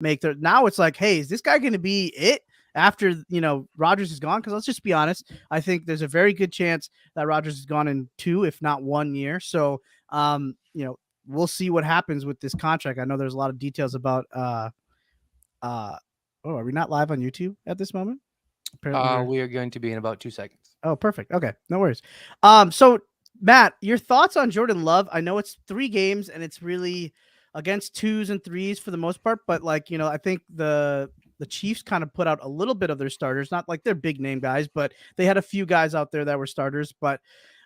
make their. Now it's like, hey, is this guy going to be it after Rodgers is gone? Because let's just be honest, I think there's a very good chance that Rodgers is gone in 2, if not 1 year. So we'll see what happens with this contract. I know there's a lot of details about. Oh, are we not live on YouTube at this moment? Apparently, we are going to be in about 2 seconds. Oh, perfect. Okay, no worries. So Matt, your thoughts on Jordan Love? I know it's 3 games and it's really against 2s and 3s for the most part, but I think the Chiefs kind of put out a little bit of their starters, not like they're big name guys, but they had a few guys out there that were starters. But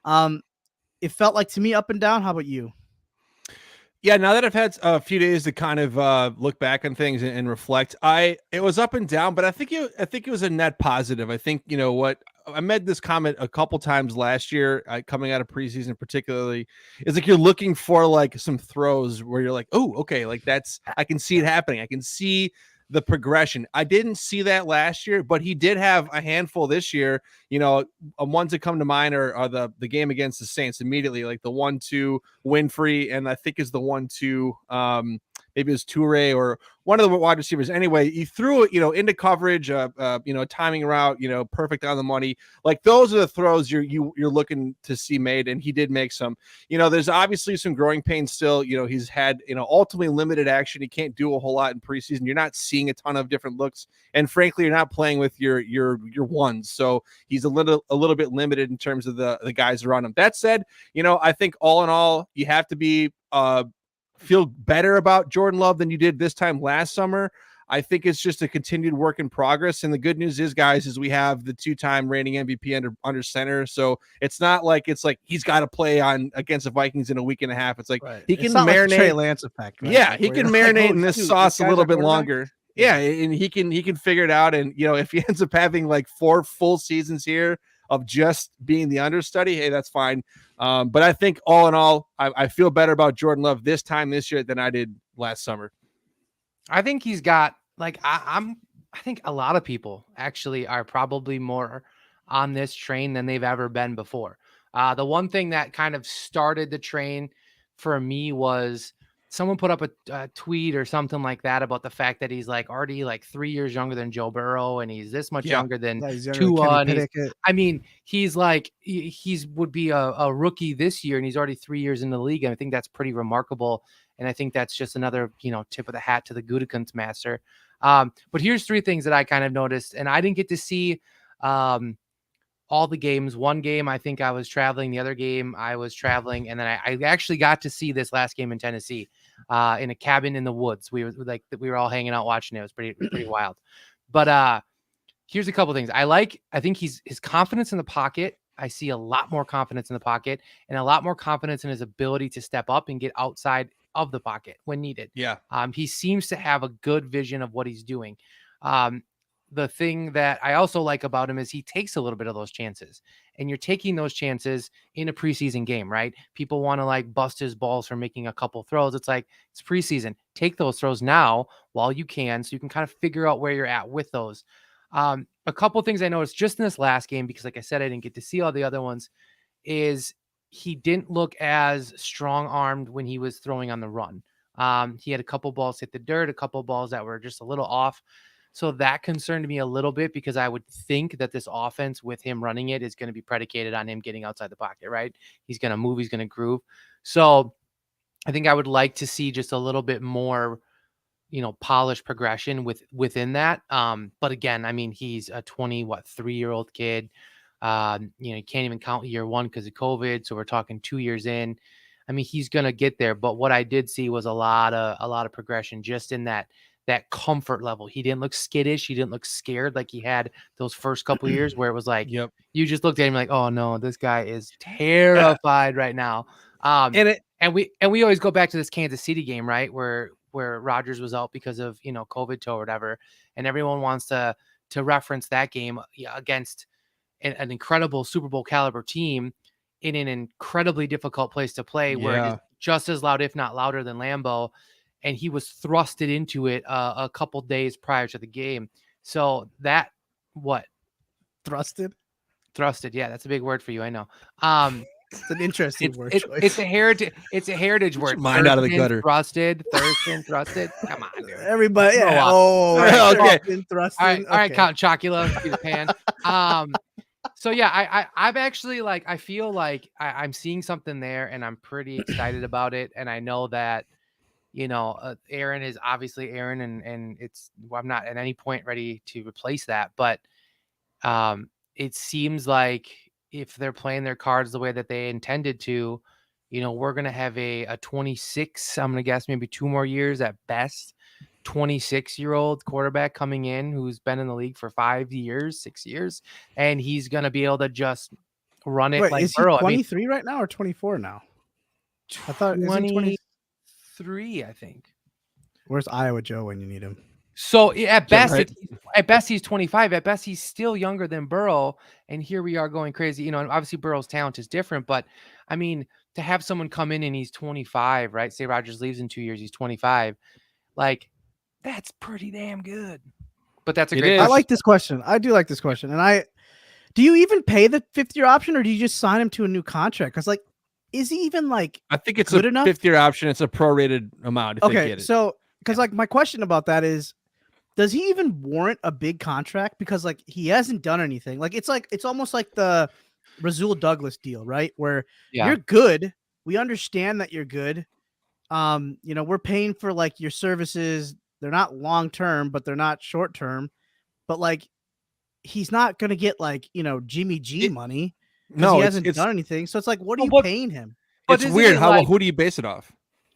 it felt like to me up and down. How about you? Yeah, now that I've had a few days to kind of look back on things and reflect, it was up and down, but I think it was a net positive. I think what I made this comment a couple times last year, coming out of preseason, particularly, is like you're looking for like some throws where you're like, oh, okay, like I can see it happening. I can see the progression. I didn't see that last year, but he did have a handful this year. Ones that come to mind are the game against the Saints immediately, like the 1-2 Winfrey, and I think is the 1-2 maybe it was Toure or one of the wide receivers. Anyway, he threw it, into coverage, timing route, perfect on the money. Like those are the throws you're looking to see made, and he did make some. There's obviously some growing pains still. He's had ultimately limited action. He can't do a whole lot in preseason. You're not seeing a ton of different looks, and frankly, you're not playing with your ones. So he's a little bit limited in terms of the guys around him. That said, I think all in all, you have to be feel better about Jordan Love than you did this time last summer. I think it's just a continued work in progress. And the good news is, guys, is we have the 2-time reigning MVP under center. So it's not like he's got to play against the Vikings in a week and a half. It's like he can marinate. Like the Trey Lance effect, right? Yeah, he can marinate in this sauce a little bit longer. Yeah, and he can figure it out. And if he ends up having like 4 full seasons here of just being the understudy, hey, that's fine. But I think all in all, I feel better about Jordan Love this time this year than I did last summer. I think he's got I think a lot of people actually are probably more on this train than they've ever been before. The one thing that kind of started the train for me was someone put up a tweet or something like that about the fact that he's already 3 years younger than Joe Burrow, and he's this much younger than Tua. He's he's would be a rookie this year, and he's already 3 years in the league. And I think that's pretty remarkable. And I think that's just another, tip of the hat to the Gutekunst master. But here's 3 things that I kind of noticed, and I didn't get to see all the games. One game, I think I was traveling. The other game, I was traveling. And then I actually got to see this last game in Tennessee in a cabin in the woods. We were all hanging out watching it. It was pretty wild. But here's a couple things. I think his confidence in the pocket. I see a lot more confidence in the pocket and a lot more confidence in his ability to step up and get outside of the pocket when needed. Yeah. He seems to have a good vision of what he's doing. The thing that I also like about him is he takes a little bit of those chances, and you're taking those chances in a preseason game, right? People want to bust his balls for making a couple throws. It's it's preseason. Take those throws now while you can, so you can kind of figure out where you're at with those. A couple things I noticed just in this last game, because like I said, I didn't get to see all the other ones, is he didn't look as strong-armed when he was throwing on the run. He had a couple balls hit the dirt, a couple balls that were just a little off. So that concerned me a little bit, because I would think that this offense with him running it is going to be predicated on him getting outside the pocket, right? He's going to move, he's going to groove. So I think I would like to see just a little bit more, polished progression within that. But again, I mean, he's a 3-year-old kid. You can't even count year 1 because of COVID. So we're talking 2 years in. I mean, he's going to get there. But what I did see was a lot of progression just in that comfort level. He didn't look skittish. He didn't look scared like he had those first couple of years where it was Yep. You just looked at him like, oh no, this guy is terrified right now. And we always go back to this Kansas City game, right? Where Rodgers was out because of, COVID or whatever. And everyone wants to reference that game against an incredible Super Bowl caliber team in an incredibly difficult place to play, where it is just as loud, if not louder, than Lambeau. And he was thrusted into it a couple days prior to the game. So that thrusted? Yeah, that's a big word for you, I know. It's an interesting word choice. It's a heritage. It's a heritage Get word. your mind out of the gutter. Thrusted. Come on, dude. Everybody, Grow yeah. up. Oh, Right, okay. Thrusting. All right, okay. Count Chocula, Peter Pan. So yeah, I'm actually like, I feel like I'm seeing something there, and I'm pretty excited about it. And I know that, Aaron is obviously Aaron, and I'm not at any point ready to replace that. But it seems like if they're playing their cards the way that they intended to, we're gonna have a 26. I'm gonna guess maybe 2 more years at best. 26-year-old quarterback coming in who's been in the league for 5 years, 6 years, and he's going to be able to just run it Wait, like is he Burrow. 23 right now or 24 now? I thought is he 20? 23, I think. Where's Iowa Joe when you need him? So at best, right? at best he's 25. At best he's still younger than Burrow, and here we are going crazy. And obviously Burrow's talent is different, but I mean, to have someone come in and he's 25, right? Say Rodgers leaves in 2 years, he's 25. Like, that's pretty damn good. But that's a great I like this question. I do like this question. And do you even pay the 5th-year option, or do you just sign him to a new contract? Because is he even like I think it's good a enough? 5th-year option. It's a prorated amount if they get it. So because my question about that is, does he even warrant a big contract? Because he hasn't done anything. It's almost like the Rasul Douglas deal, right? Where you're good. We understand that you're good. We're paying for your services. They're not long term, but they're not short term. But he's not gonna get Jimmy G money. No, he hasn't done anything. So it's what are you paying him? It's weird. Who do you base it off?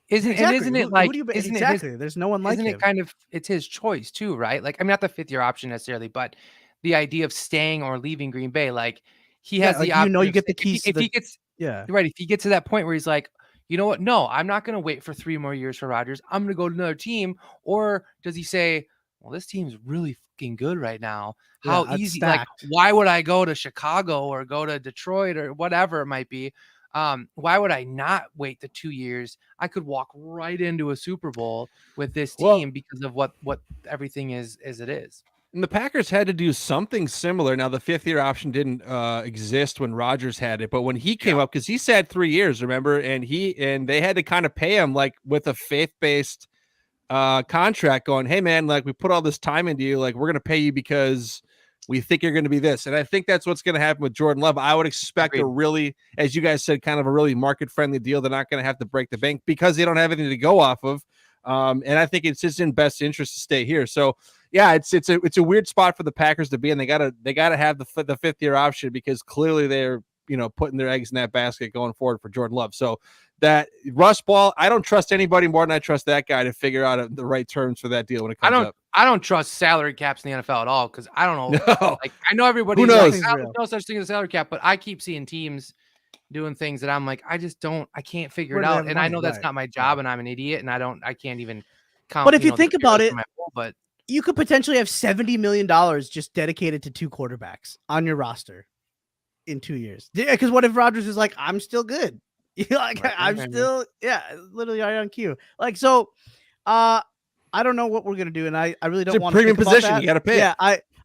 Isn't it like exactly? There's no one like him. Isn't it kind of it's his choice too, right? Like, I mean, not the 5th-year option necessarily, but the idea of staying or leaving Green Bay. Like, he has the option. You get the keys. If he gets right, if he gets to that point where he's like, you know what? No, I'm not going to wait for 3 more years for Rodgers. I'm going to go to another team. Or does he say, well, this team's really fucking good right now. How easy? Like, why would I go to Chicago or go to Detroit or whatever it might be? Why would I not wait the 2 years? I could walk right into a Super Bowl with this team because of what everything is as it is. And the Packers had to do something similar. Now, the 5th-year option didn't exist when Rodgers had it, but when he came up, because he sat 3 years, remember, and they had to kind of pay him with a faith-based contract, going, "Hey, man, we put all this time into you, we're going to pay you because we think you're going to be this." And I think that's what's going to happen with Jordan Love. I would expect a really, as you guys said, kind of a really market-friendly deal. They're not going to have to break the bank because they don't have anything to go off of. And I think it's just in best interest to stay here. So yeah, it's a weird spot for the Packers to be in. They gotta have the 5th-year option because clearly they're putting their eggs in that basket going forward for Jordan Love. So that Russ Ball, I don't trust anybody more than I trust that guy to figure out the right terms for that deal when it comes up. I don't trust salary caps in the NFL at all because I don't know. No. I know everybody knows? no such thing as a salary cap, but I keep seeing teams doing things that I'm like, I can't figure it out. And I know that's not my job, and I'm an idiot, and I can't even count. But if you think about it, but you could potentially have $70 million just dedicated to 2 quarterbacks on your roster in 2 years. Because what if Rodgers is like, I'm still good? I'm still, literally right on cue. So, I don't know what we're gonna do, and I really don't want to. Premium position, you got to pay. Yeah,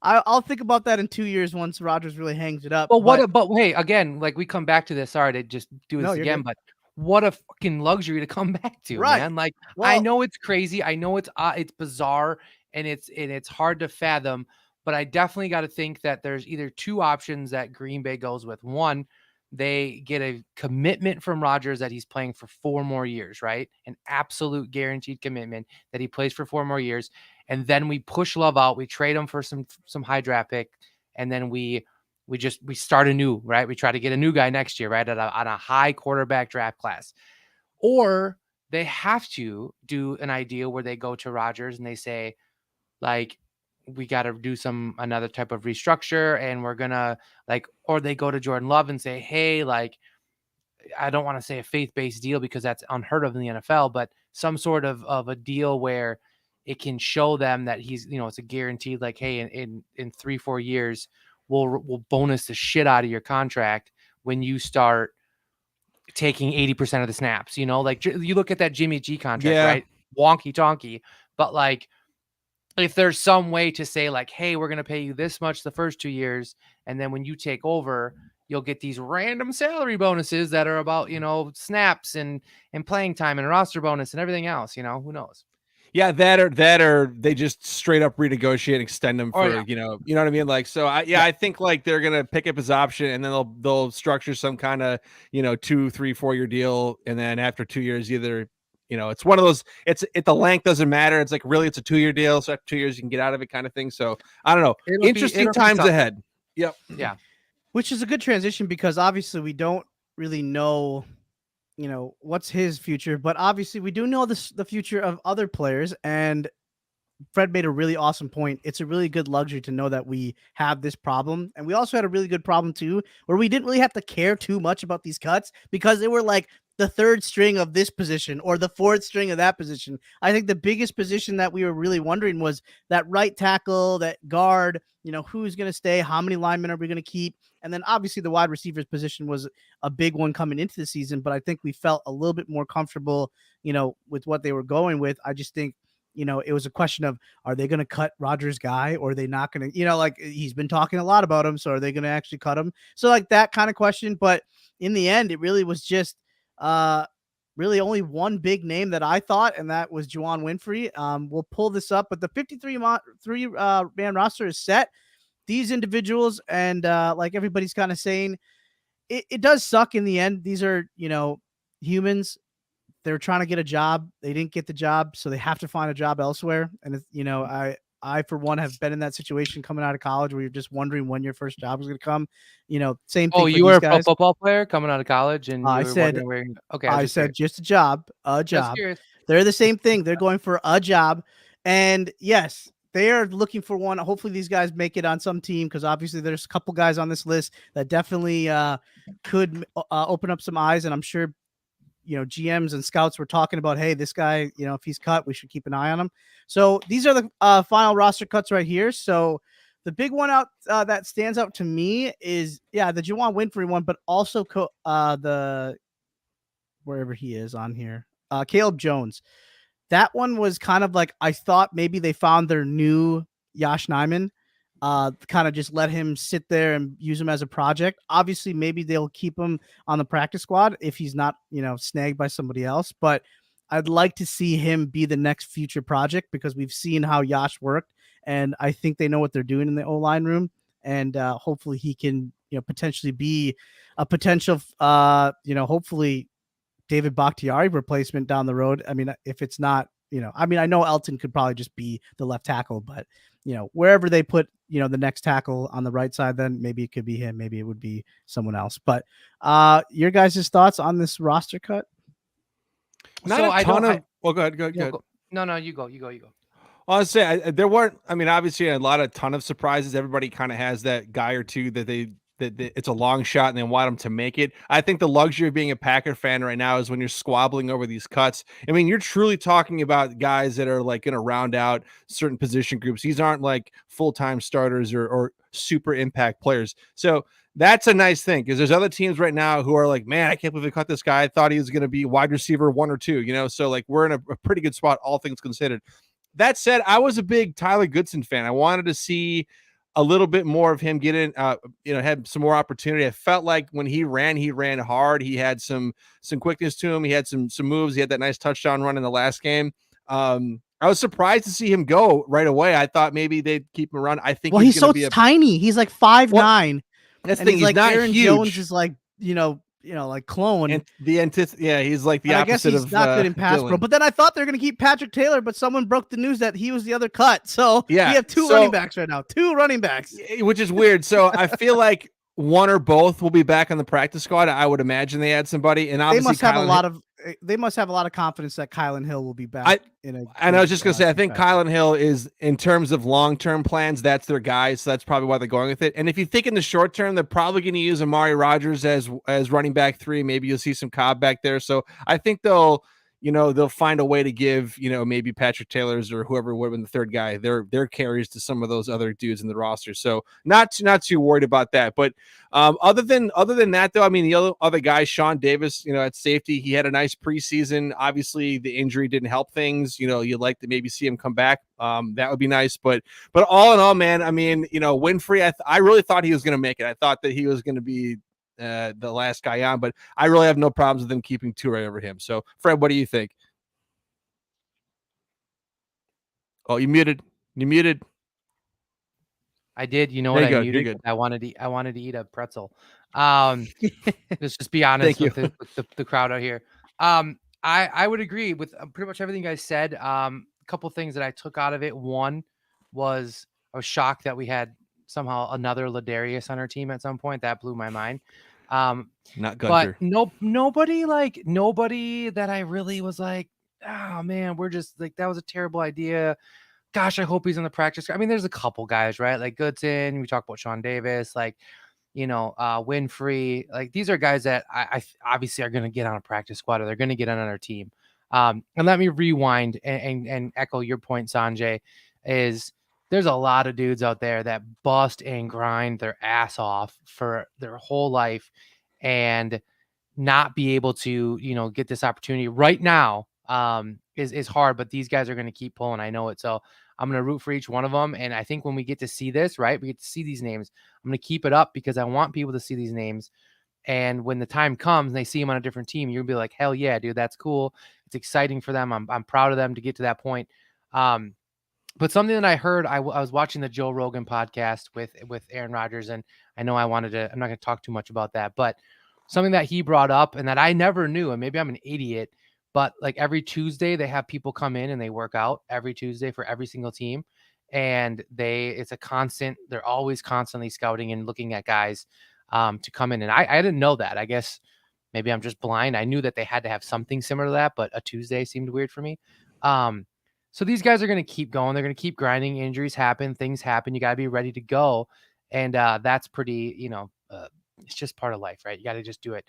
I'll think about that in 2 years once Rodgers really hangs it up. But hey, again, we come back to this. Sorry to just do this again, good. but what a fucking luxury to come back to, man. I know it's crazy. I know it's bizarre and it's hard to fathom, but I definitely got to think that there's either 2 options that Green Bay goes with. One, they get a commitment from Rodgers that he's playing for 4 more years, right? An absolute guaranteed commitment that he plays for 4 more years. And then we push Love out. We trade him for some high draft pick. And then we start anew, right? We try to get a new guy next year, right? On a high quarterback draft class. Or they have to do an idea where they go to Rodgers and they say, we got to do another type of restructure, and we're gonna or they go to Jordan Love and say, hey, I don't want to say a faith-based deal because that's unheard of in the NFL, but some sort of a deal where it can show them that he's, it's a guaranteed, hey, in 3-4 years, we'll bonus the shit out of your contract when you start taking 80% of the snaps, you look at that Jimmy G contract, right? Wonky tonky, but if there's some way to say hey, we're going to pay you this much the first 2 years, and then when you take over, you'll get these random salary bonuses that are about, snaps and playing time and roster bonus and everything else. Who knows? Yeah, that or they just straight up renegotiate and extend them for, yeah. you know what I mean? Like, so I think like they're gonna pick up his option and then they'll structure some kind of, 2, 3, 4 year deal. And then after 2 years, either, it's one of those, the length doesn't matter. It's like, really, it's a 2-year deal. So after 2 years, you can get out of it kind of thing. So I don't know. Interesting times ahead. Yep. Yeah. Which is a good transition because obviously we don't really know, what's his future, but obviously we do know the future of other players. And Fred made a really awesome point. It's a really good luxury to know that we have this problem. And we also had a really good problem too, where we didn't really have to care too much about these cuts because they were like the third string of this position or the fourth string of that position. I think the biggest position that we were really wondering was that right tackle, that guard, who's going to stay, how many linemen are we going to keep? And then obviously the wide receivers position was a big one coming into the season, but I think we felt a little bit more comfortable, with what they were going with. I just think, it was a question of, are they going to cut Rodgers' guy or are they not going to, like he's been talking a lot about him. So are they going to actually cut him? So like that kind of question. But in the end, it really was just really only one big name that I thought, and that was Juwann Winfree. We'll pull this up, but the 53 man roster is set. These individuals, and like everybody's kind of saying, it does suck in the end. These are, humans. They're trying to get a job. They didn't get the job, so they have to find a job elsewhere. And I for one have been in that situation coming out of college where you're just wondering when your first job is going to come. Same thing. Oh, you were a pro football player coming out of college, and I said, okay. I said just a job, Curious. They're the same thing. They're going for a job, and yes, they are looking for one. Hopefully, these guys make it on some team because obviously there's a couple guys on this list that definitely could open up some eyes, and I'm sure. GMs and scouts were talking about, hey, this guy, if he's cut, we should keep an eye on him. So these are the final roster cuts right here. So the big one out that stands out to me is, the Juwann Winfree one, but also the wherever he is on here, Caleb Jones. That one was kind of like, I thought maybe they found their new Yosh Nijman. Kind of just let him sit there and use him as a project. Obviously, maybe they'll keep him on the practice squad if he's not, snagged by somebody else. But I'd like to see him be the next future project because we've seen how Yosh worked, and I think they know what they're doing in the O-line room. And hopefully he can, potentially be a potential, hopefully David Bakhtiari replacement down the road. I mean, if it's not, I know Elton could probably just be the left tackle, but wherever they put, the next tackle on the right side, then maybe it could be him. Maybe it would be someone else. But your guys' thoughts on this roster cut? Not so a ton of. Well, go ahead. No, you go. I'll say there weren't. I mean, obviously, a ton of surprises. Everybody kind of has that guy or two that it's a long shot and they want them to make it. I think the luxury of being a Packer fan right now is when you're squabbling over these cuts. I mean, you're truly talking about guys that are like going to round out certain position groups. These aren't like full-time starters or super impact players. So that's a nice thing because there's other teams right now who are like, man, I can't believe they cut this guy. I thought he was going to be wide receiver 1 or 2, so like we're in a pretty good spot, all things considered. That said, I was a big Tyler Goodson fan. I wanted to see a little bit more of him getting, had some more opportunity. I felt like when he ran hard. He had some quickness to him. He had some moves. He had that nice touchdown run in the last game. I was surprised to see him go right away. I thought maybe they'd keep him around. I think he's so tiny. He's like 5'9". That's the thing. He's like not Aaron huge. Jones is like, like clone. And he's like the opposite. I guess he's not good in pass pro. But then I thought they were going to keep Patrick Taylor, but someone broke the news that he was the other cut. So we have two running backs right now. Two running backs, which is weird. So I feel like one or both will be back on the practice squad. I would imagine they had somebody, and obviously they must have a lot of confidence that Kylan Hill will be back. And I was just going to say, I think Kylan Hill is, in terms of long-term plans, that's their guy. So that's probably why they're going with it. And if you think in the short term, they're probably going to use Amari Rodgers as running back 3. Maybe you'll see some Cobb back there. So I think they'll find a way to give, maybe Patrick Taylor's or whoever would have been the third guy, their carries to some of those other dudes in the roster. So not too worried about that. But other than that, though, I mean, the other guy, Sean Davis, at safety, he had a nice preseason. Obviously, the injury didn't help things. You'd like to maybe see him come back. That would be nice. But all in all, man, I mean, Winfree, I really thought he was going to make it. I thought that he was going to be the last guy on, but I really have no problems with them keeping Toure over him. So, Fred, what do you think? Oh, you muted. You muted. I did. You know There what? you I go. You're muted. good. I wanted to eat a pretzel. Let's just be honest Thank with the crowd out here. I would agree with pretty much everything you guys said. A couple things that I took out of it. One was I was shocked that we had somehow another Ladarius on our team at some point. That blew my mind. Not But Gunter. nobody that I really was like, oh man, we're just like, that was a terrible idea. Gosh, I hope he's on the practice. I mean, there's a couple guys, right? Like Goodson, we talk about Sean Davis, like, Winfrey. Like, these are guys that I obviously are going to get on a practice squad, or they're going to get on our team. And let me rewind and echo your point, Sanjay, is there's a lot of dudes out there that bust and grind their ass off for their whole life and not be able to, get this opportunity right now. Is hard, but these guys are going to keep pulling. I know it. So I'm going to root for each one of them. And I think when we get to see this, right, we get to see these names. I'm going to keep it up because I want people to see these names. And when the time comes and they see them on a different team, you're gonna be like, hell yeah, dude, that's cool. It's exciting for them. I'm proud of them to get to that point. But something that I heard, I was watching the Joe Rogan podcast with Aaron Rodgers, and I know I'm not going to talk too much about that, but something that he brought up and that I never knew, and maybe I'm an idiot, but like every Tuesday they have people come in and they work out every Tuesday for every single team. And it's a constant, they're always constantly scouting and looking at guys to come in. And I didn't know that. I guess maybe I'm just blind. I knew that they had to have something similar to that, but a Tuesday seemed weird for me. So these guys are going to keep going. They're going to keep grinding. Injuries happen. Things happen. You got to be ready to go. And that's pretty, it's just part of life, right? You got to just do it.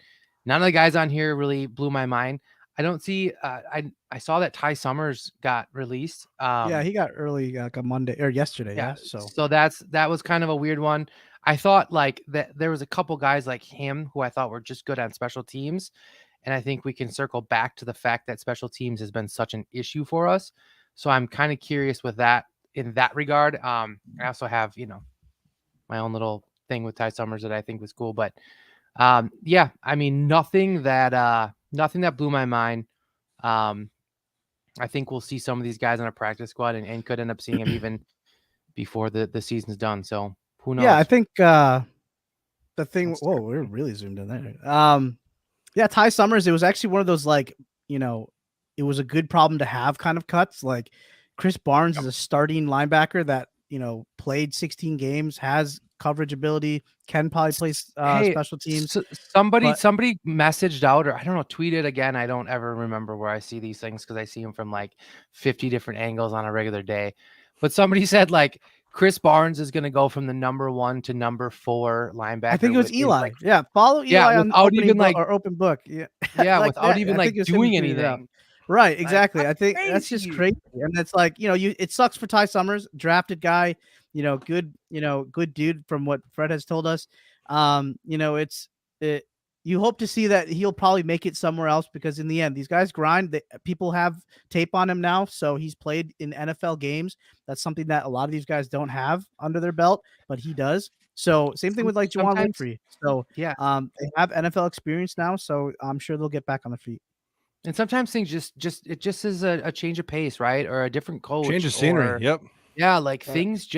None of the guys on here really blew my mind. I don't see, I saw that Ty Summers got released. Yeah, he got early, like a Monday or yesterday. Yeah. So that was kind of a weird one. I thought like that there was a couple guys like him who I thought were just good on special teams. And I think we can circle back to the fact that special teams has been such an issue for us. So I'm kind of curious with that in that regard. I also have, my own little thing with Ty Summers that I think was cool, but yeah, I mean, nothing that blew my mind. I think we'll see some of these guys on a practice squad and could end up seeing them even before the season's done. So who knows? Yeah, I think the thing. Whoa, we're really zoomed in there. Yeah, Ty Summers. It was actually one of those it was a good problem to have kind of cuts. Like Chris Barnes is a starting linebacker that played 16 games, has coverage ability, can probably play special teams. Somebody messaged out, or I don't know, tweeted again. I don't ever remember where I see these things because I see them from like 50 different angles on a regular day. But somebody said like Chris Barnes is going to go from the number 1 to number 4 linebacker. I think it was Eli. Follow Eli on open book. Yeah, without even doing anything. Right, exactly. I think that's just crazy. And it's like, it sucks for Ty Summers, drafted guy, good dude from what Fred has told us. You hope to see that he'll probably make it somewhere else because in the end, these guys grind. People have tape on him now, so he's played in NFL games. That's something that a lot of these guys don't have under their belt, but he does. So same thing with like Juwan Winfrey. So yeah, they have NFL experience now, so I'm sure they'll get back on their feet. And sometimes things just is a change of pace, right? Or a different coach. Change of scenery. Yep. Yeah, things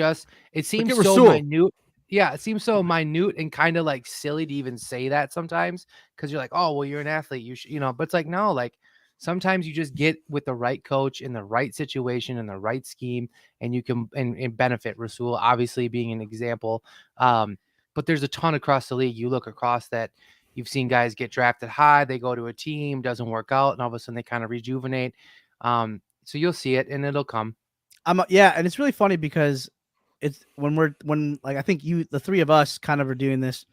it seems so minute. Yeah, it seems so minute and kind of like silly to even say that sometimes because you're like, oh, well, you're an athlete. You should, but it's like, no, like sometimes you just get with the right coach in the right situation and the right scheme and you can and benefit. Rasul obviously being an example. But there's a ton across the league. You look across that. You've seen guys get drafted high, they go to a team, doesn't work out, and all of a sudden they kind of rejuvenate. So you'll see it, and it'll come. And it's really funny because it's when I think the three of us kind of are doing this.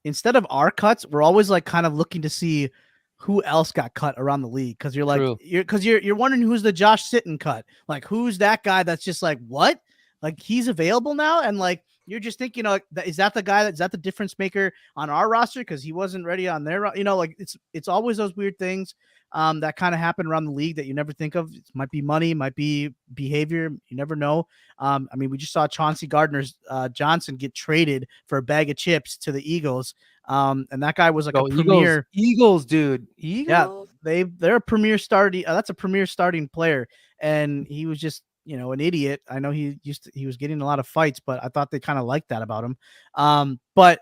Instead of our cuts, we're always like kind of looking to see who else got cut around the league because you're like you're wondering who's the Josh Sitton cut, like who's that guy that's just like what, like he's available now, and like. You're just thinking, is that the guy is that the difference maker on our roster because he wasn't ready on their, it's always those weird things that kind of happen around the league that you never think of. It might be money, might be behavior. You never know. We just saw Chauncey Gardner Johnson get traded for a bag of chips to the Eagles And that guy was like Go a Eagles, premier. Eagles, dude. Eagles. They're a premier starting. That's a premier starting player, and he was just an idiot. I know he was getting a lot of fights, but I thought they kind of liked that about him. But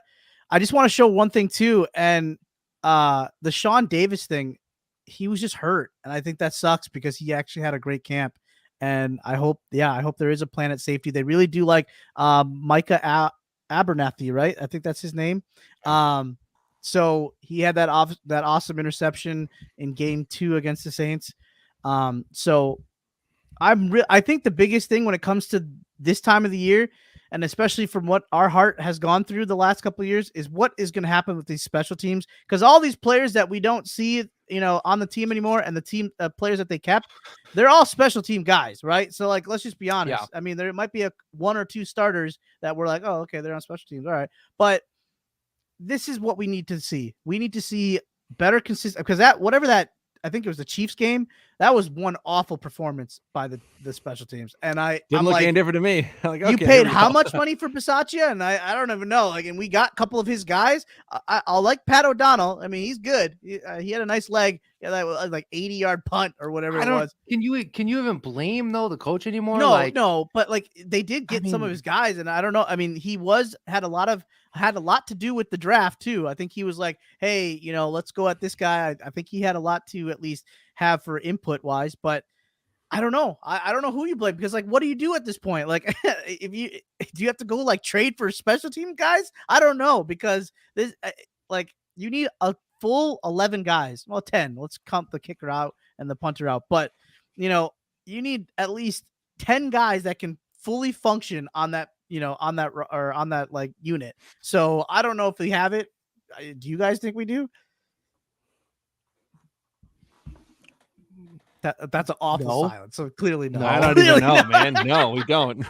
I just want to show one thing too, and the Sean Davis thing. He was just hurt, and I think that sucks because he actually had a great camp. And I hope there is a plan at safety. They really do like Micah Abernathy, right? I think that's his name. So he had that awesome interception in game 2 against the Saints. So I think the biggest thing when it comes to this time of the year, and especially from what our heart has gone through the last couple of years, is what is going to happen with these special teams. Because all these players that we don't see, on the team anymore, and the team players that they kept, they're all special team guys, right? So like, let's just be honest. Yeah. I mean, there might be one or two starters that were like, oh, okay, they're on special teams, all right. But this is what we need to see. We need to see better consistent, because I think it was the Chiefs game. That was one awful performance by the special teams. And I'm look like, any different to me. Like, you okay, paid how much money for Bisaccia? And I don't even know. Like, and we got a couple of his guys. I'll like Pat O'Donnell. I mean, he's good. He had a nice leg. Yeah, that was like 80-yard punt or whatever it was. Can you even blame the coach anymore? No, but like they did get some of his guys, and I don't know. I mean, he had a lot to do with the draft too. I think he was like, hey, let's go at this guy. I think he had a lot to at least have for input wise, but I don't know. I don't know who you blame, because like, what do you do at this point? Like, do you have to go like trade for special team guys? I don't know, because this you need a full 11 guys. Well, 10. Let's count the kicker out and the punter out. But you need at least 10 guys that can fully function on that like unit. So I don't know if we have it. Do you guys think we do? That's an awful silence. So clearly no. I don't even know, man. No, we don't.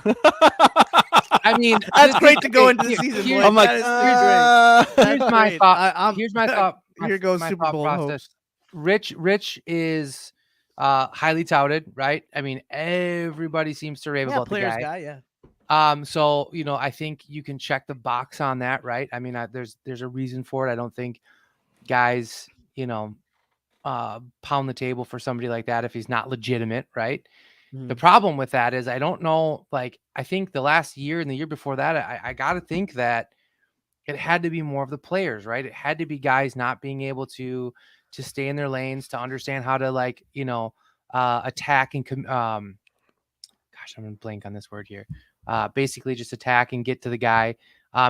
I mean, that's great to go into the season. Boy. I'm like, here's my thought. Here's my thought. Here goes Super Bowl process. Rich is highly touted, right? I mean, everybody seems to rave about the guy. Yeah. So I think you can check the box on that, right? I mean, there's a reason for it. I don't think guys, pound the table for somebody like that if he's not legitimate, right? The problem with that is I don't know. Like, I think the last year and the year before that, I got to think that it had to be more of the players, right? It had to be guys not being able to stay in their lanes, to understand how to attack and gosh, I'm gonna blank on this word here. Basically just attack and get to the guy.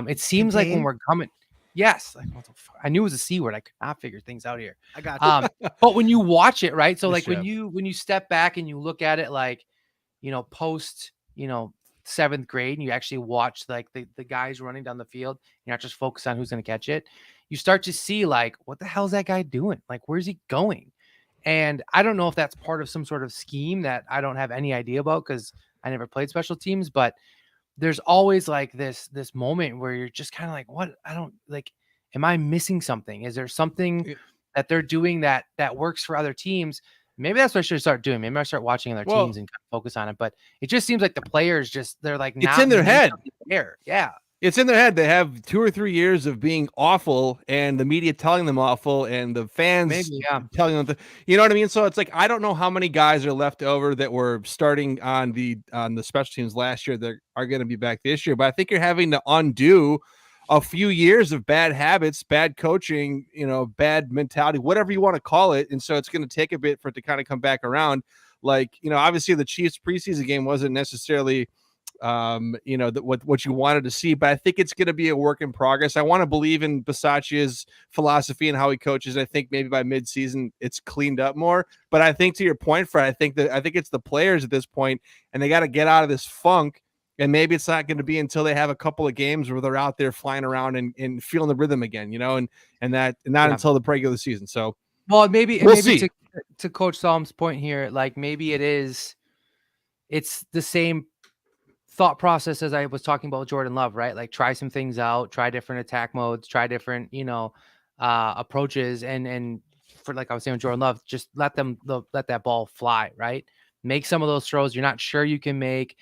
It seems like when we're coming, yes, like, I knew it was a C word. I could not figure things out here. I got you. But when you watch it, right? So like when you step back and you look at it, like, post, 7th grade, and you actually watch like the guys running down the field, you're not just focused on who's going to catch it. You start to see like, what the hell is that guy doing? Like, where's he going? And I don't know if that's part of some sort of scheme that I don't have any idea about, because I never played special teams, but there's always like this moment where you're just kind of like, what? I don't like, am I missing something? Is there something that they're doing that works for other teams? Maybe that's what I should start doing. Maybe I start watching other teams and kind of focus on it. But it just seems like the players they're like, it's in their head. Yeah. It's in their head. They have 2 or 3 years of being awful, and the media telling them awful, and the fans telling them, you know what I mean? So it's like, I don't know how many guys are left over that were starting on the special teams last year that are going to be back this year. But I think you're having to undo a few years of bad habits, bad coaching, bad mentality, whatever you want to call it. And so it's going to take a bit for it to kind of come back around. Like, obviously the Chiefs preseason game wasn't necessarily what you wanted to see, but I think it's going to be a work in progress. I want to believe in Bisaccia's philosophy and how he coaches. I think maybe by midseason it's cleaned up more, but I think to your point, Fred, I think it's the players at this point, and they got to get out of this funk. And maybe it's not going to be until they have a couple of games where they're out there flying around and feeling the rhythm again, and not until the regular season. So, well, maybe see. To Coach Salm's point here, like maybe it's the same thought process as I was talking about with Jordan Love, right? Like, try some things out, try different attack modes, try different, approaches, and for, like I was saying with Jordan Love, just let that ball fly, right? Make some of those throws you're not sure you can make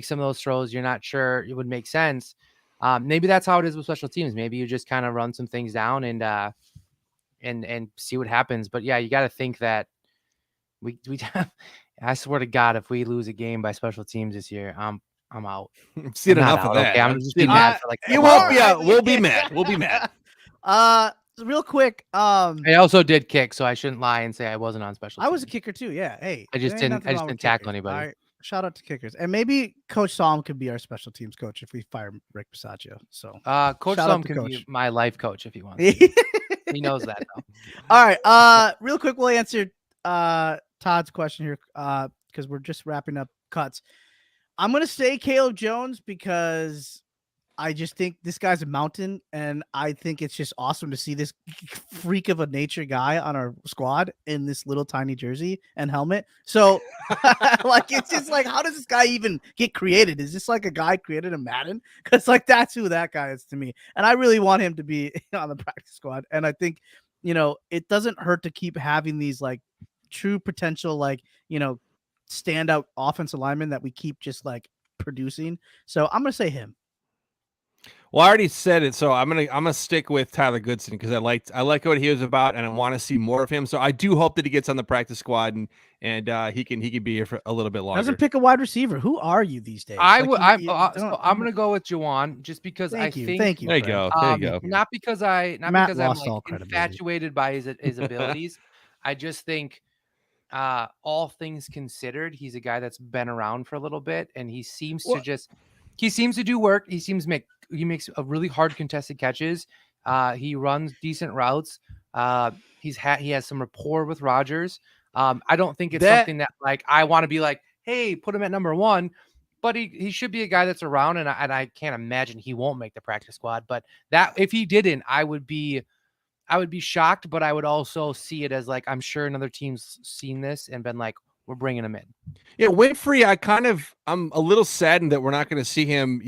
some of those throws you're not sure it would make sense. Maybe that's how it is with special teams. Maybe you just kind of run some things down and see what happens. But yeah, you got to think that we I swear to God, if we lose a game by special teams this year, I'm out. I've seen I'm not enough of out, that. okay? I'm I've just seen be enough. mad for like You a won't while. be out. We'll be mad. We'll be mad. Real quick. I also did kick, so I shouldn't lie and say I wasn't on special I was a teams. kicker too. Yeah. Hey, I just there ain't didn't nothing wrong with tackle kickers. anybody. All right. Shout out to kickers, and maybe Coach Solom could be our special teams coach if we fire Rick Bisaccio. So, Coach shout out Solom to can Coach. be my life coach if he wants. all He knows that though. right. Real quick, we'll answer Todd's question here because we're just wrapping up cuts. I'm gonna say Caleb Jones because I just think this guy's a mountain, and I think it's just awesome to see this freak of a nature guy on our squad in this little tiny jersey and helmet. So, like, it's just like, how does this guy even get created? Is this like a guy created in Madden? Because like that's who that guy is to me, and I really want him to be on the practice squad. And I think it doesn't hurt to keep having these like true potential, like standout offensive linemen that we keep just like producing. So I'm gonna say him. Well, I already said it, so I'm gonna stick with Tyler Goodson because I like what he was about, and I want to see more of him. So I do hope that he gets on the practice squad and he can be here for a little bit longer. Doesn't pick a wide receiver. Who are you these days? I'm I'm gonna go with Juwan just because Thank I you. think Thank you. There you Fred. go. There you go. not because I'm lost all like credibility. infatuated by his abilities. I just think all things considered, he's a guy that's been around for a little bit, and he seems to do work. He makes a really hard contested catches. He runs decent routes. He has some rapport with Rodgers. I don't think it's something that like I want to be like, hey, put him at number one, but he should be a guy that's around, and I can't imagine he won't make the practice squad. But that if he didn't, I would be shocked, but I would also see it as like I'm sure another team's seen this and been like, we're bringing him in. Yeah, Winfrey, I'm a little saddened that we're not going to see him,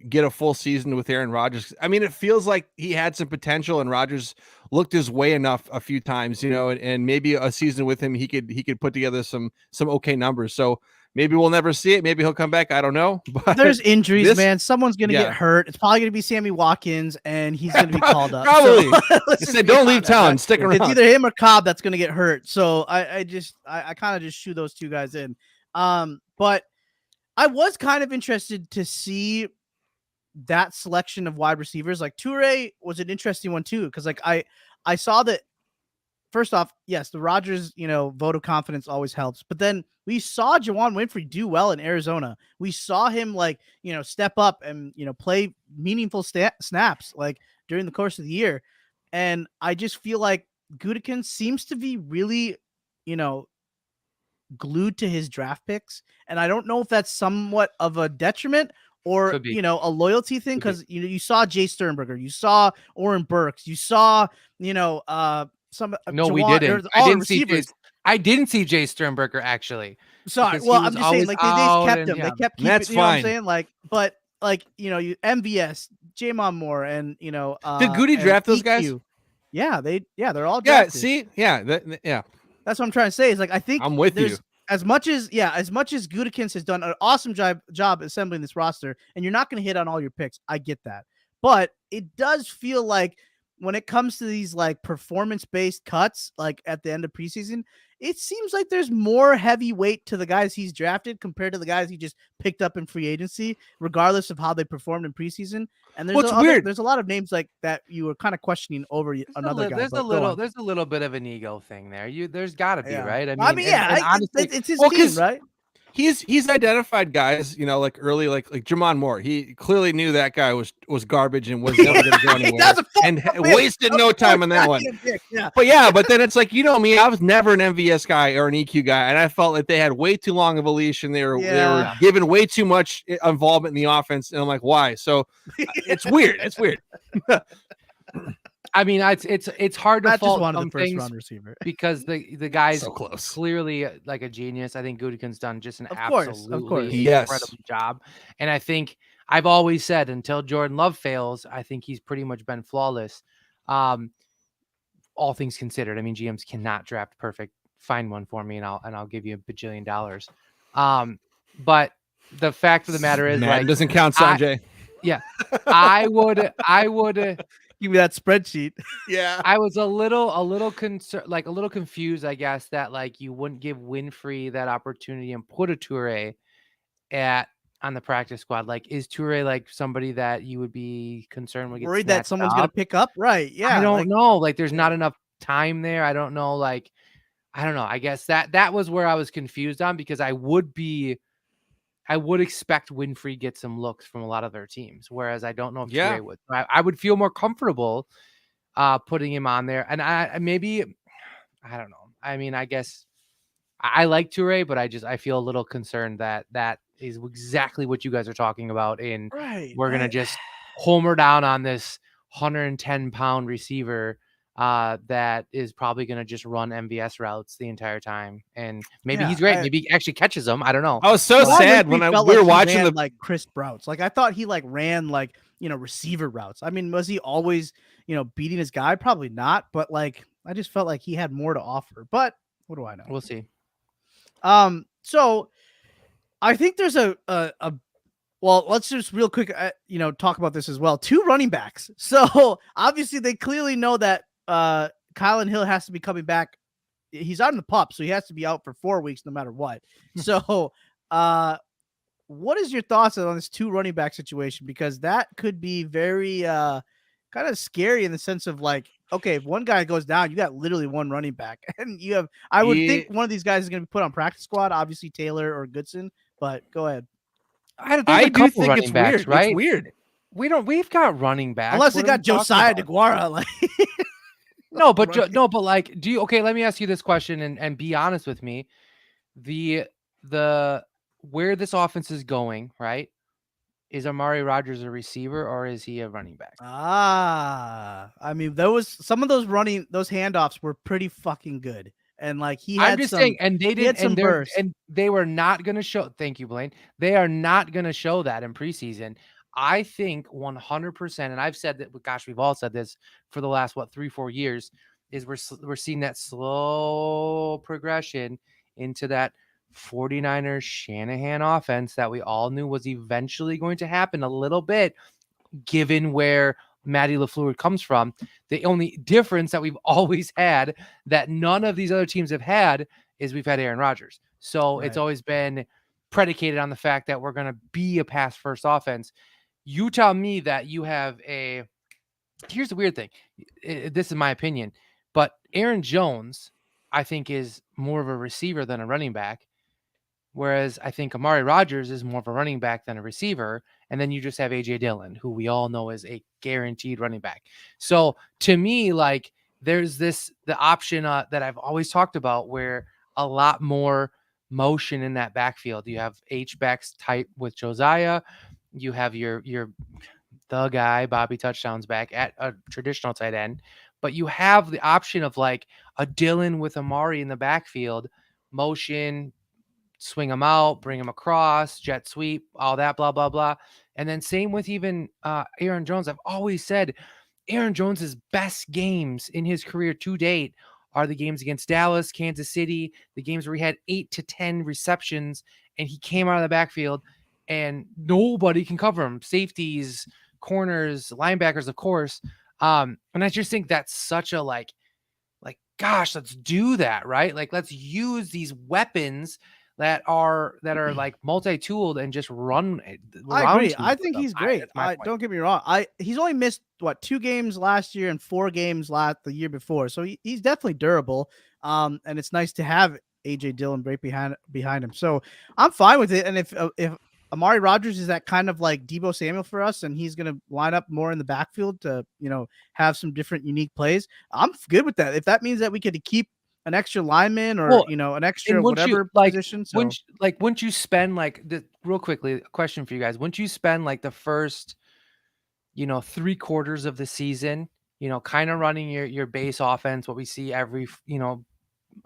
get a full season with Aaron Rodgers. I mean, it feels like he had some potential and Rodgers looked his way enough a few times, and maybe a season with him, he could put together some okay numbers. So maybe we'll never see it. Maybe he'll come back. I don't know. But there's injuries, man. Someone's going to get hurt. It's probably going to be Sammy Watkins, and he's going to be called up. Probably. So, he said, don't leave town. Stick around. It's either him or Cobb that's going to get hurt. So I kind of just shoot those two guys in. But I was kind of interested to see that selection of wide receivers. Like Toure was an interesting one too, because like I saw that. First off, yes, the Rodgers, vote of confidence always helps. But then we saw Juwan Winfrey do well in Arizona. We saw him step up and, play meaningful snaps like during the course of the year. And I just feel like Gutekunst seems to be really, glued to his draft picks. And I don't know if that's somewhat of a detriment or, a loyalty thing. Cause you saw Jay Sternberger, you saw Oren Burks, you saw, we didn't. I didn't see Jay Sternberger actually. Sorry. Well, I'm just saying, like they kept him. They kept keeping. That's you know fine. what I'm saying? Like, but like you MVS, Jamon Moore, and did Goody draft those guys? Yeah, they're all Yeah. drafted. See, yeah. That's what I'm trying to say. Is like I think I'm with you. As much as Gutekunst has done an awesome job assembling this roster, and you're not going to hit on all your picks. I get that, but it does feel like when it comes to these like performance-based cuts, like at the end of preseason, it seems like there's more heavy weight to the guys he's drafted compared to the guys he just picked up in free agency, regardless of how they performed in preseason. And there's weird. There's a lot of names like that you were kind of questioning over another guy. There's a little bit of an ego thing there. There's got to be, right? Honestly, it's his team, right? He's identified guys, like early, like Jamon Moore. He clearly knew that guy was garbage and was never going to go anywhere, and wasted no time on that one. But then it's like me, I was never an MVS guy or an EQ guy, and I felt like they had way too long of a leash, and they were given way too much involvement in the offense, and I'm like, why? So it's weird. It's weird. I mean, it's hard to fault the first round receiver because the guy's so close. Clearly like a genius. I think Gutekunst's done just an absolutely incredible job. And I think I've always said until Jordan Love fails, I think he's pretty much been flawless. All things considered, I mean, GMs cannot draft perfect. Find one for me, and I'll give you $1 bajillion. But the fact of the matter is, doesn't count, Sanjay. Yeah, I would. Give me that spreadsheet. Yeah. I was a little concerned, like a little confused, I guess, that like you wouldn't give Winfrey that opportunity and put a Toure at on the practice squad. Like, is Toure like somebody that you would be concerned would get Worried that snatched someone's gonna up? pick up, right? Yeah, I don't like know. Like, there's not yeah. enough time there. I don't know. Like, I don't know. I guess that was where I was confused on, because I would expect Winfrey get some looks from a lot of their teams, whereas I don't know if Yeah. Toure would. I would feel more comfortable putting him on there. And I don't know. I mean, I guess I like Toure, but I feel a little concerned that that is exactly what you guys are talking about. And Right. we're gonna just homer down on this 110-pound receiver that is probably gonna just run MVS routes the entire time. And maybe Yeah, he's great. Maybe he actually catches them. I don't know. I was so Paul sad Winfrey when felt we like were he watching ran the. like crisp routes. Like I thought he like ran like receiver routes. I mean, was he always beating his guy? Probably not. But like I just felt like he had more to offer. But what do I know? We'll see. So I think there's a well, let's just real quick, talk about this as well. 2 running backs. So obviously they clearly know that Kylan Hill has to be coming back. He's on the pup, so he has to be out for 4 weeks no matter what. So, what is your thoughts on this 2 running back situation? Because that could be very kind of scary in the sense of like, okay, if one guy goes down, you got literally 1 running back, and you have. I would think one of these guys is going to be put on practice squad, obviously Taylor or Goodson. But go ahead. I do think it's weird. Right? It's weird. We've got running backs. Unless they got Josiah DeGuara, like no, but like, okay, let me ask you this question and be honest with me. The where this offense is going, right? Is Amari Rodgers a receiver or is he a running back? I mean, some of those handoffs were pretty fucking good. And like I'm just saying, and they didn't, and they were not going to show. Thank you, Blaine. They are not going to show that in preseason. I think 100%, and I've said that. Gosh, we've all said this for the last 3-4 years. Is we're seeing that slow progression into that 49ers Shanahan offense that we all knew was eventually going to happen a little bit, given where Matty LaFleur comes from. The only difference that we've always had that none of these other teams have had is we've had Aaron Rodgers. So It's always been predicated on the fact that we're going to be a pass first offense. You tell me that you have here's the weird thing. This is my opinion, but Aaron Jones, I think, is more of a receiver than a running back. Whereas I think Amari Rodgers is more of a running back than a receiver. And then you just have A.J. Dillon, who we all know is a guaranteed running back. So to me, like, there's the option that I've always talked about where a lot more motion in that backfield. You have H-backs type with Josiah. You have the guy, Bobby Touchdowns, back at a traditional tight end. But you have the option of like a Dillon with Amari in the backfield, motion, swing them out, bring them across, jet sweep, all that, blah, blah, blah. And then same with even Aaron Jones. I've always said Aaron Jones's best games in his career to date are the games against Dallas, Kansas City, the games where he had 8 to 10 receptions and he came out of the backfield and nobody can cover him. Safeties, corners, linebackers, of course. And I just think that's such a like, gosh, let's do that, right? Like, let's use these weapons that are like multi-tooled and just run. I agree. I think he's great. Don't get me wrong. He's only missed 2 games last year and 4 games the year before. So he's definitely durable. And it's nice to have AJ Dillon right behind him. So I'm fine with it. And if Amari Rodgers is that kind of like Deebo Samuel for us, and he's going to line up more in the backfield to, have some different unique plays, I'm good with that. If that means that we could keep an extra lineman or an extra whatever position. So wouldn't you spend real quickly, a question for you guys. Wouldn't you spend like the first, 3/4 of the season, kind of running your base offense, what we see every,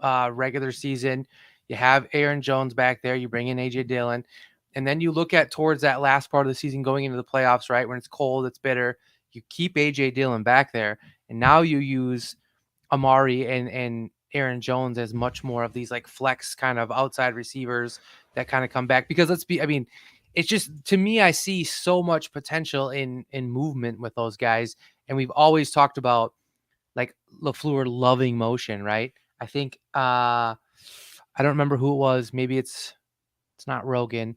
regular season? You have Aaron Jones back there, you bring in AJ Dillon, and then you look at towards that last part of the season going into the playoffs, right? When it's cold, it's bitter. You keep AJ Dillon back there, and now you use Amari and Aaron Jones as much more of these like flex kind of outside receivers that kind of come back. Because it's just, to me, I see so much potential in movement with those guys. And we've always talked about like LaFleur loving motion, right? I think I don't remember who it was. Maybe it's not Rogan.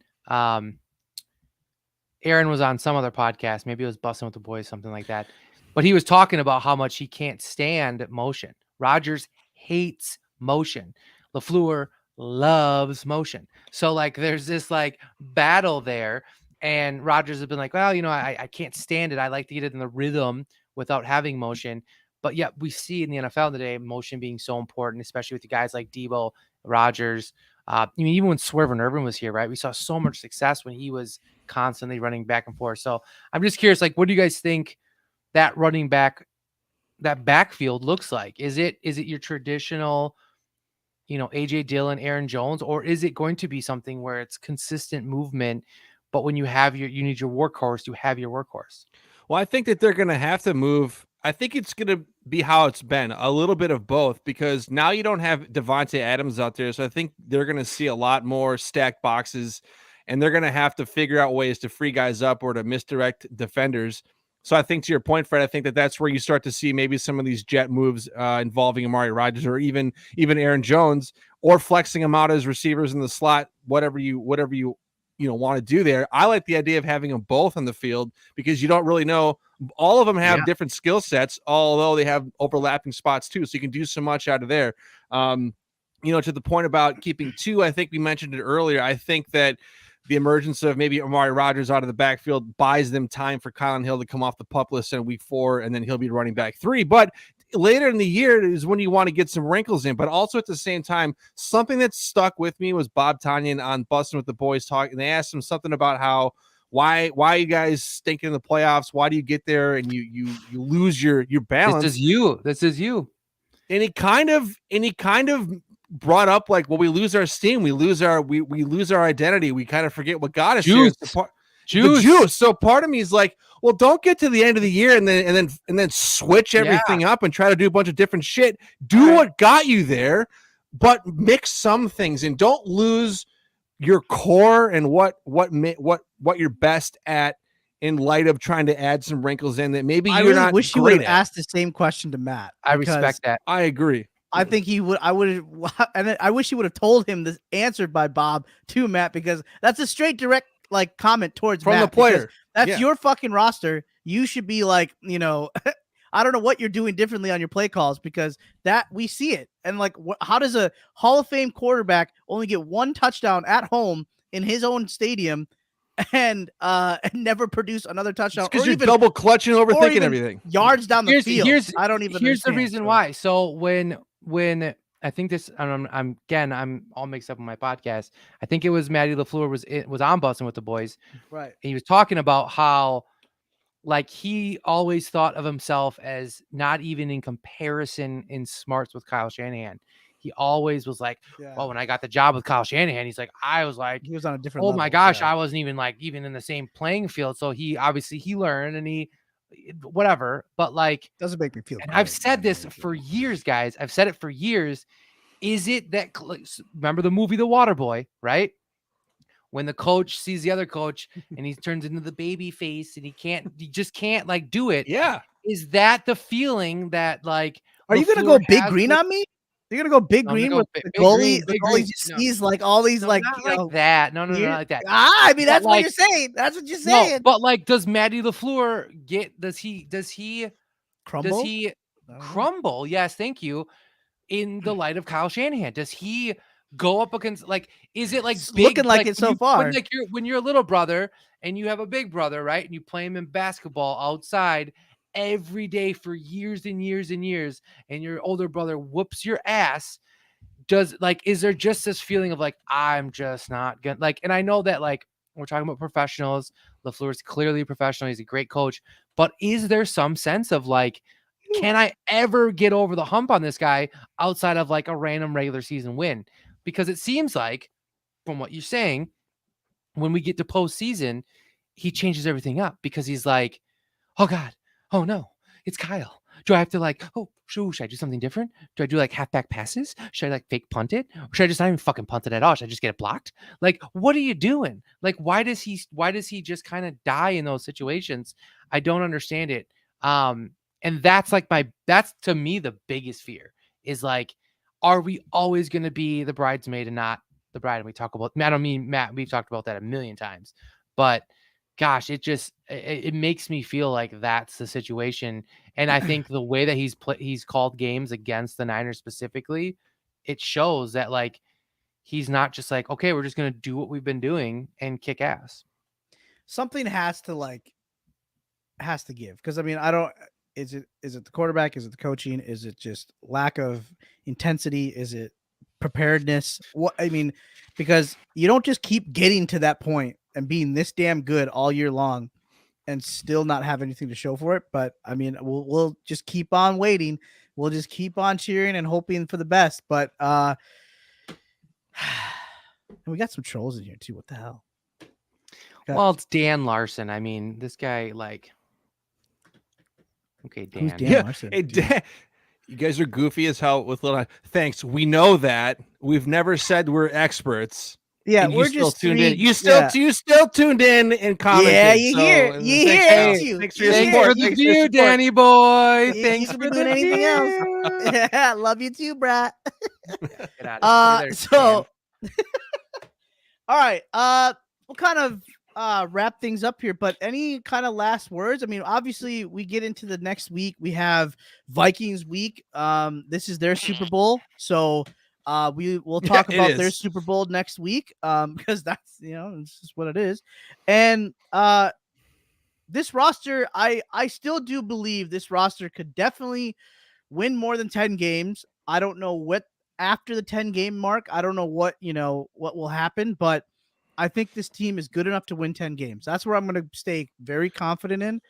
Aaron was on some other podcast. Maybe it was Bussin' with the Boys, something like that. But he was talking about how much he can't stand motion. Rodgers hates motion. LaFleur loves motion. So like there's this like battle there. And Rodgers has been like, well, I can't stand it. I like to get it in the rhythm without having motion. But yet we see in the NFL today motion being so important, especially with the guys like Debo, Rodgers. Even when Swerve and Urban was here, right? We saw so much success when he was constantly running back and forth. So I'm just curious, like, what do you guys think that running back, that backfield looks like? Is it your traditional, AJ Dillon, Aaron Jones, or is it going to be something where it's consistent movement, but when you need your workhorse, you have your workhorse? Well, I think that they're going to have to move. I think it's going to be how it's been, a little bit of both, because now you don't have Devontae Adams out there. So I think they're going to see a lot more stacked boxes, and they're going to have to figure out ways to free guys up or to misdirect defenders. So I think, to your point, Fred, I think that that's where you start to see maybe some of these jet moves involving Amari Rodgers or even Aaron Jones, or flexing them out as receivers in the slot, whatever you want to do there. I like the idea of having them both on the field because you don't really know. All of them have different skill sets, although they have overlapping spots too. So you can do so much out of there. To the point about keeping two, I think we mentioned it earlier. I think that the emergence of maybe Amari Rodgers out of the backfield buys them time for Kylan Hill to come off the PUP list in week 4, and then he'll be running back 3. But later in the year is when you want to get some wrinkles in. But also at the same time, something that stuck with me was Bob Tonyan on Bussin' with the Boys talking. They asked him something about how why you guys stink in the playoffs? Why do you get there and you lose your balance? This is you. And he kind of brought up like, well, we lose our steam, we lose our identity, we kind of forget what got us here. Juice. So part of me is like, well, don't get to the end of the year and then switch everything up and try to do a bunch of different shit. Do what got you there, but mix some things and don't lose your core and what you're best at in light of trying to add some wrinkles in that maybe you're not. I wish you would have asked the same question to Matt. I respect that. I agree. I think he would. And I wish he would have told him this, answered by Bob to Matt, because that's a straight, direct like comment towards from Matt, the player. That's your fucking roster. You should be like, I don't know what you're doing differently on your play calls, because that we see it. And like, how does a Hall of Fame quarterback only get 1 touchdown at home in his own stadium and never produce another touchdown? Because you're double clutching, overthinking everything. Yards down the field. Here's the reason why. So when I think this, I'm all mixed up on my podcast. I think it was Matty LaFleur was on Bussin' with the Boys. Right. And he was talking about how like he always thought of himself as not even in comparison in smarts with Kyle Shanahan. He always was like, well, when I got the job with Kyle Shanahan, he's like, I was like, he was on a different level. My gosh, I wasn't even in the same playing field. So he learned and he whatever, but like, doesn't make me feel and I've said this for years, guys. I've said it for years. Is it that, remember the movie The Waterboy, right? When the coach sees the other coach and he turns into the baby face and he just can't like do it. Yeah. Is that the feeling that like, are you going to go big green on me? You're going to go big green with the goalie? The goalie just sees like all these like, that. No, not like that. I mean, that's what you're saying. That's what you're saying. No, but like, does Matty LaFleur does he crumble? Does he crumble? Yes. Thank you. In the light of Kyle Shanahan, does he go up against, like, is it like big, looking like it so far? When you're a little brother and you have a big brother, right? And you play him in basketball outside every day for years and years and years, and your older brother whoops your ass. Is there just this feeling of like, I'm just not gonna like, and I know that like we're talking about professionals. LaFleur's clearly a professional. He's a great coach, but is there some sense of like, can I ever get over the hump on this guy outside of like a random regular season win? Because it seems like, from what you're saying, when we get to postseason, he changes everything up because he's like, oh God, oh no, it's Kyle. Do I have to like, oh, should I do something different? Do I do like halfback passes? Should I like fake punt it? Or should I just not even fucking punt it at all? Should I just get it blocked? Like, what are you doing? Like, why does he just kind of die in those situations? I don't understand it. And that's like that's to me the biggest fear is like, are we always going to be the bridesmaid and not the bride? And we talk about, I don't mean Matt, we've talked about that a million times, but gosh, it makes me feel like that's the situation. And I think the way that he's called games against the Niners specifically, it shows that like, he's not just like, okay, we're just going to do what we've been doing and kick ass. Something has to give. Cause I mean, is it the quarterback? Is it the coaching? Is it just lack of intensity? Is it preparedness? What, I mean, because you don't just keep getting to that point and being this damn good all year long and still not have anything to show for it. But I mean, we'll just keep on waiting. We'll just keep on cheering and hoping for the best. But we got some trolls in here too. What the hell? Well, it's Dan Larson. I mean, this guy like, okay, Dan. Who's Dan Yeah. Larson? Hey, Dan, you guys are goofy as hell with little. Thanks. We know that. We've never said we're experts. Yeah, And we're you still just tuned three, in. You still tuned in and commented. Yeah, you so, hear, and you thanks, hear, Al. ain't you? Thanks for your You Thanks hear, support. for the Thanks for your view, support. Danny boy. You Thanks could for be doing the anything else. view. Yeah, love you too, Brett. Get out of here. So all right, we'll kind of wrap things up here, but any kind of last words? I mean, obviously we get into the next week. We have Vikings week. This is their Super Bowl, so we will talk it about their is. Super Bowl next week, because that's, you know, it's just what it is. And this roster, I still do believe this roster could definitely win more than 10 games. I don't know what after the 10 game mark, I don't know what will happen, but I think this team is good enough to win 10 games. That's where I'm going to stay very confident in.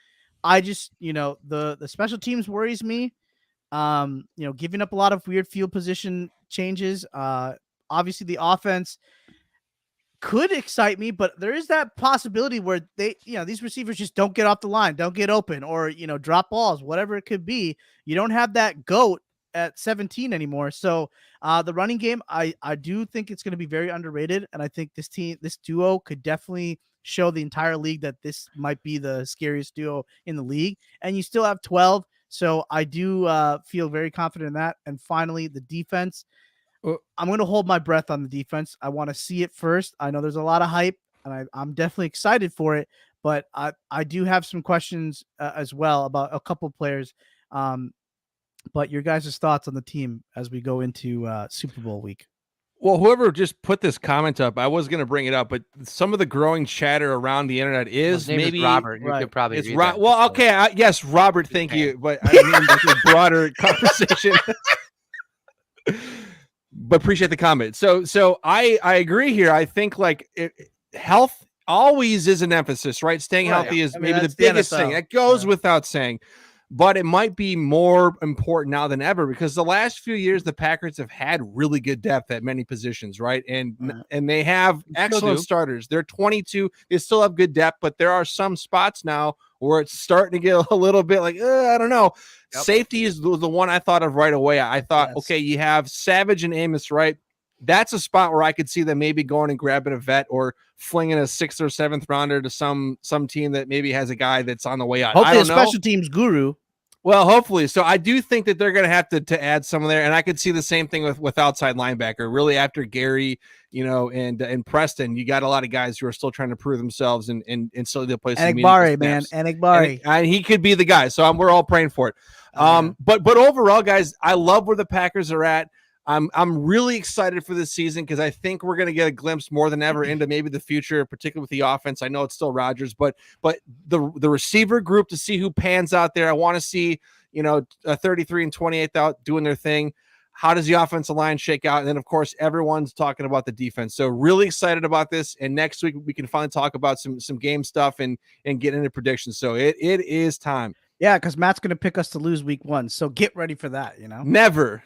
I just, the special teams worries me. Giving up a lot of weird field position changes. Obviously the offense could excite me, but there is that possibility where these receivers just don't get off the line, don't get open, or, drop balls, whatever it could be. You don't have that GOAT at 17 anymore. So the running game, I do think it's going to be very underrated. And I think this duo could definitely show the entire league that this might be the scariest duo in the league. And you still have 12. So I do feel very confident in that. And finally, the defense. I'm going to hold my breath on the defense. I want to see it first. I know there's a lot of hype, and I'm definitely excited for it. But I do have some questions as well about a couple of players. But your guys' thoughts on the team as we go into Super Bowl week. Well, whoever just put this comment up, I was going to bring it up, but some of the growing chatter around the internet is His name maybe is Robert. You right. could probably it's read right. that. Well, okay, yes, Robert, thank Okay. you, but I mean like a broader conversation. But appreciate the comment. So I agree here. I think like health always is an emphasis, right? Staying Right. healthy is I mean, maybe the that's the biggest NFL. thing. That goes Yeah. without saying. But it might be more important now than ever because the last few years the Packers have had really good depth at many positions, right? And Right. and they have excellent do. starters. They're 22. They still have good depth, but there are some spots now where it's starting to get a little bit like, I don't know. Yep. Safety is the one I thought of right away. I thought, Yes. okay, you have Savage and Amos, right? That's a spot where I could see them maybe going and grabbing a vet or flinging a 6th or 7th rounder to some team that maybe has a guy that's on the way out. I Hopefully, a don't know. special teams guru. Well, hopefully. So I do think that they're going to have to add some of there, and I could see the same thing with outside linebacker. Really, after Gary, and Preston, you got a lot of guys who are still trying to prove themselves, and so they'll play some Enigbari, man. snaps. Enigbari. And he could be the guy. So we're all praying for it. But overall, guys, I love where the Packers are at. I'm really excited for this season because I think we're going to get a glimpse more than ever into maybe the future, particularly with the offense. I know it's still Rodgers, but the receiver group to see who pans out there. I want to see, 33 and 28 out doing their thing. How does the offensive line shake out? And then, of course, everyone's talking about the defense. So really excited about this. And next week we can finally talk about some game stuff and get into predictions. So it is time. Yeah, because Matt's going to pick us to lose week 1. So get ready for that, Never.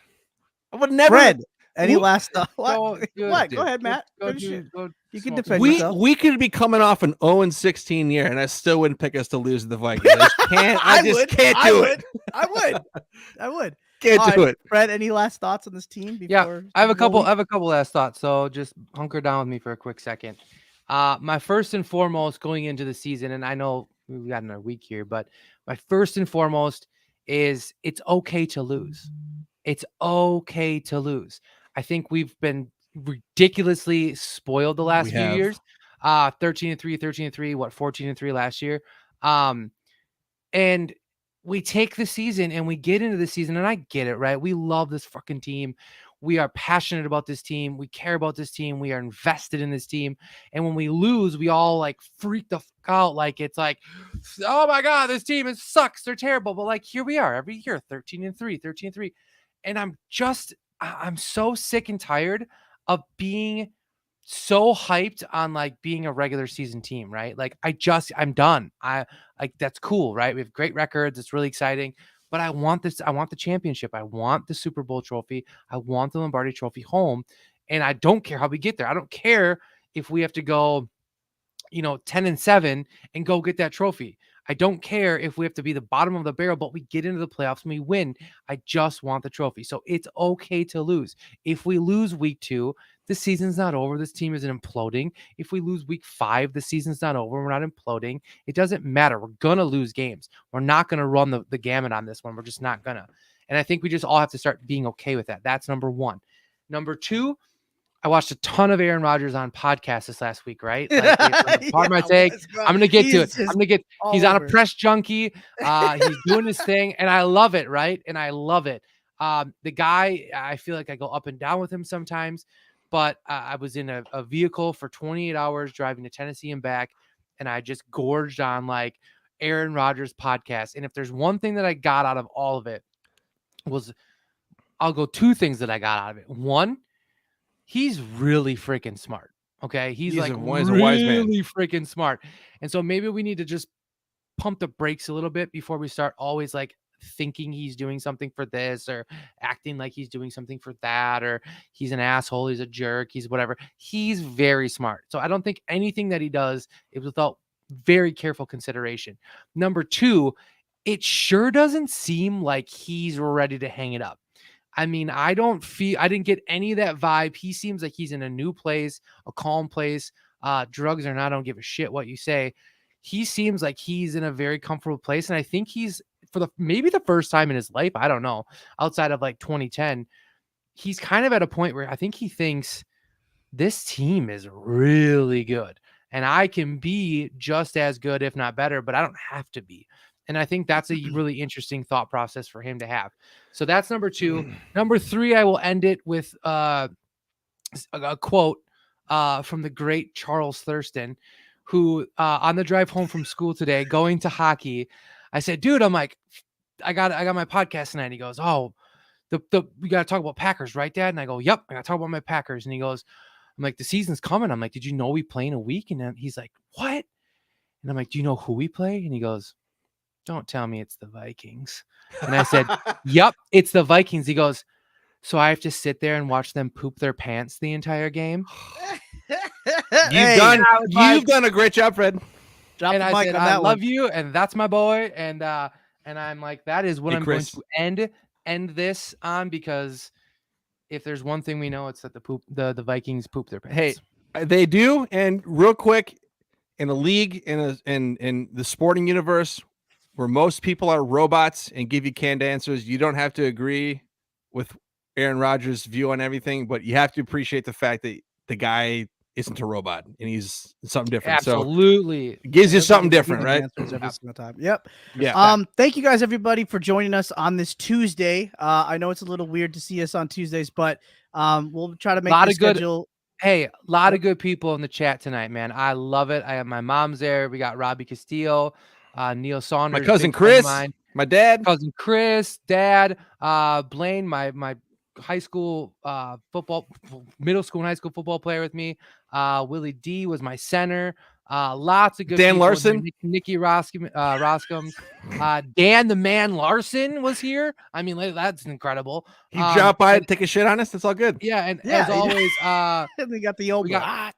I would never. Fred, Any last thought? Go, What? dude, What? dude. Go ahead, Matt. Go Finish it. You can smoke defend some yourself. We could be coming off an 0-16 year, and I still wouldn't pick us to lose to the Vikings. I just can't. I just can't do it. I would. Can't All do right, it. Fred, any last thoughts on this team? Yeah, Before I have a Super Bowl couple. week? I have a couple last thoughts. So just hunker down with me for a quick second. My first and foremost going into the season, and I know we've got another week here, but my first and foremost is it's okay to lose. It's okay to lose. I think we've been ridiculously spoiled the last We few have. years. 13-3, 13-3, what 14-3 last year. And we take the season and we get into the season, and I get it, right? We love this fucking team. We are passionate about this team. We care about this team. We are invested in this team. And when we lose, we all like freak the fuck out. Like it's like, oh my God, this team sucks. They're terrible. But like here we are every year, 13-3, 13-3. And I'm so sick and tired of being so hyped on like being a regular season team, right? Like I'm done. I like that's cool, right? We have great records. It's really exciting. But I want this. I want the championship. I want the Super Bowl trophy. I want the Lombardi trophy home. And I don't care how we get there. I don't care if we have to go, 10-7 and go get that trophy. I don't care if we have to be the bottom of the barrel, but we get into the playoffs and we win. I just want the trophy. So it's okay to lose. If we lose week 2, the season's not over. This team isn't imploding. If we lose week 5, the season's not over. We're not imploding. It doesn't matter. We're going to lose games. We're not going to run the gamut on this one. We're just not going to. And I think we just all have to start being okay with that. That's number 1. Number 2, I watched a ton of Aaron Rodgers on podcasts this last week, right? Like, part of my take. I'm going to get to it. He's on a press junkie. He's doing his thing, and I love it, right? And I love it. The guy, I feel like I go up and down with him sometimes, but I was in a vehicle for 28 hours driving to Tennessee and back, and I just gorged on like Aaron Rodgers podcast. And if there's one thing that I got out of all of it was, I'll go 2 things that I got out of it. 1, he's really freaking smart. Okay. He's like a wise man. Really freaking smart. And so maybe we need to just pump the brakes a little bit before we start always like thinking he's doing something for this or acting like he's doing something for that, or he's an asshole, he's a jerk, he's whatever. He's very smart. So I don't think anything that he does is without very careful consideration. Number 2, it sure doesn't seem like he's ready to hang it up. I mean, I didn't get any of that vibe. He seems like he's in a new place, a calm place. Drugs or not, I don't give a shit what you say. He seems like he's in a very comfortable place. And I think he's maybe the first time in his life, I don't know, outside of like 2010, he's kind of at a point where I think he thinks this team is really good and I can be just as good, if not better, but I don't have to be. And I think that's a really interesting thought process for him to have. So that's number 2. Number 3, I will end it with a quote from the great Charles Thurston, who on the drive home from school today, going to hockey, I said, dude, I'm like, I got my podcast tonight. And he goes, oh, we got to talk about Packers, right, Dad? And I go, yep, I got to talk about my Packers. And he goes, I'm like, the season's coming. I'm like, did you know we play in a week? And then he's like, what? And I'm like, do you know who we play? And he goes, don't tell me it's the Vikings. And I said, yep, it's the Vikings. He goes, so I have to sit there and watch them poop their pants the entire game? You've done a great job, Fred. Drop and the I mic said, on I that love one. you, and that's my boy. And I'm like, that is what I'm Chris. going to end this on, because if there's one thing we know, it's that the Vikings poop their pants. Hey, they do. And real quick, in a league in the sporting universe where most people are robots and give you canned answers, you don't have to agree with Aaron Rodgers' view on everything, but you have to appreciate the fact that the guy isn't a robot and he's something different. Absolutely. So it gives you something different, right? Every single time. Yep. Yeah. Thank you guys, everybody, for joining us on this Tuesday. I know it's a little weird to see us on Tuesdays, but we'll try to make the schedule. Hey, a lot of good people in the chat tonight, man. I love it. I have my mom's there. We got Robbie Castillo, Neil Saunders, my cousin Chris, my dad, cousin Chris, dad, Blaine, my high school middle school and high school football player with me. Willie D was my center. Lots of good Dan people in Larson? here. Nikki Roskums. Dan the Man Larson was here. I mean, that's incredible. He dropped by and- and take a shit on us. That's all good. Yeah, and Yeah, as always, And they got the old we got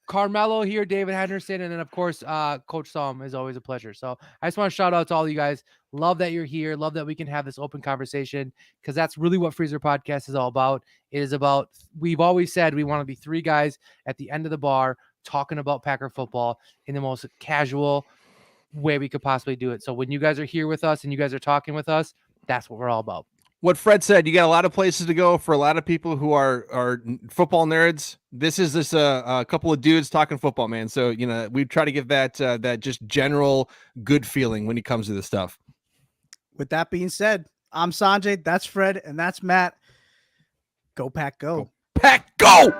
Carmelo here, David Henderson, and then of course, Coach Salm is always a pleasure. So I just want to shout out to all you guys. Love that you're here. Love that we can have this open conversation, because that's really what Freezer Podcast is all about. It is about, we've always said we want to be three guys at the end of the bar talking about Packer football in the most casual way we could possibly do it. So when you guys are here with us and you guys are talking with us, that's what we're all about. What Fred said, you got a lot of places to go for a lot of people who are football nerds. This is a couple of dudes talking football, man. So, you know, we try to give that that just general good feeling when it comes to this stuff. With that being said, I'm Sanjay, that's Fred, and that's Matt. Go Pack, go. Pack, go!